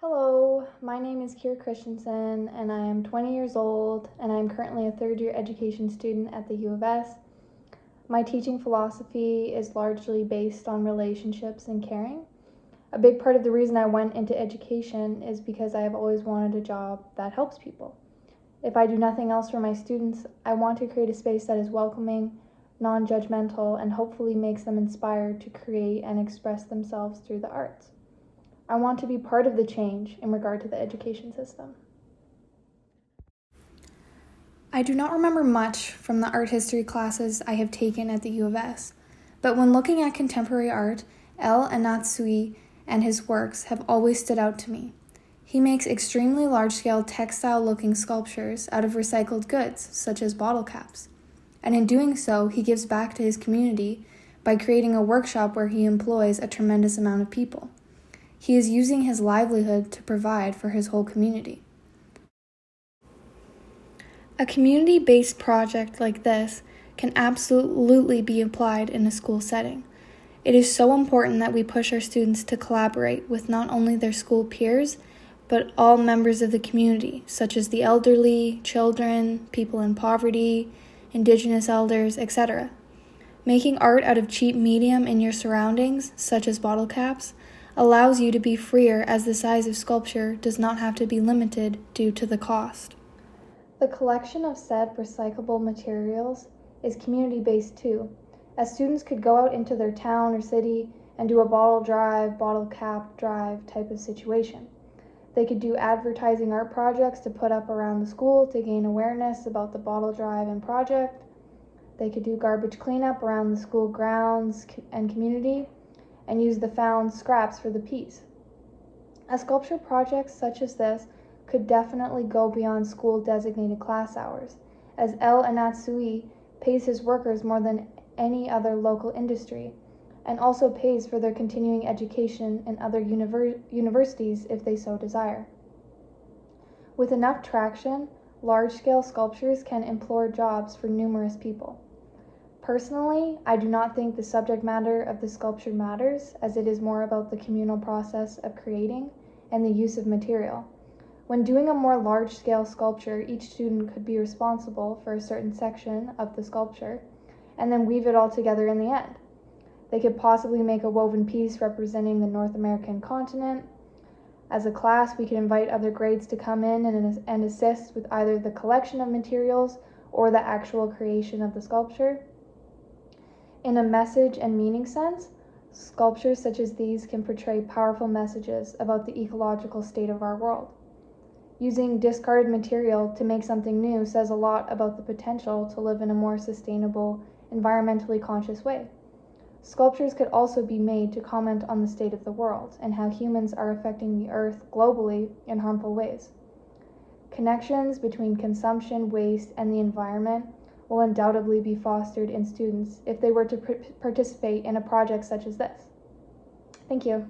Hello, my name is Kira Christensen and I am 20 years old and I am currently a third-year education student at the U of S. My teaching philosophy is largely based on relationships and caring. A big part of the reason I went into education is because I have always wanted a job that helps people. If I do nothing else for my students, I want to create a space that is welcoming, non-judgmental, and hopefully makes them inspired to create and express themselves through the arts. I want to be part of the change in regard to the education system. I do not remember much from the art history classes I have taken at the U of S, but when looking at contemporary art, El Anatsui and his works have always stood out to me. He makes extremely large-scale textile-looking sculptures out of recycled goods, such as bottle caps. And in doing so, he gives back to his community by creating a workshop where he employs a tremendous amount of people. He is using his livelihood to provide for his whole community. A community-based project like this can absolutely be applied in a school setting. It is so important that we push our students to collaborate with not only their school peers, but all members of the community, such as the elderly, children, people in poverty, Indigenous elders, etc. Making art out of cheap medium in your surroundings, such as bottle caps, allows you to be freer, as the size of sculpture does not have to be limited due to the cost. The collection of said recyclable materials is community-based too, as students could go out into their town or city and do a bottle drive, bottle cap drive type of situation. They could do advertising art projects to put up around the school to gain awareness about the bottle drive and project. They could do garbage cleanup around the school grounds and community, and use the found scraps for the piece. A sculpture project such as this could definitely go beyond school designated class hours, as El Anatsui pays his workers more than any other local industry, and also pays for their continuing education in other universities if they so desire. With enough traction, large-scale sculptures can employ jobs for numerous people. Personally, I do not think the subject matter of the sculpture matters, as it is more about the communal process of creating and the use of material. When doing a more large-scale sculpture, each student could be responsible for a certain section of the sculpture and then weave it all together in the end. They could possibly make a woven piece representing the North American continent. As a class, we could invite other grades to come in and assist with either the collection of materials or the actual creation of the sculpture. In a message and meaning sense, sculptures such as these can portray powerful messages about the ecological state of our world. Using discarded material to make something new says a lot about the potential to live in a more sustainable, environmentally conscious way. Sculptures could also be made to comment on the state of the world and how humans are affecting the earth globally in harmful ways. Connections between consumption, waste, and the environment will undoubtedly be fostered in students if they were to participate in a project such as this. Thank you.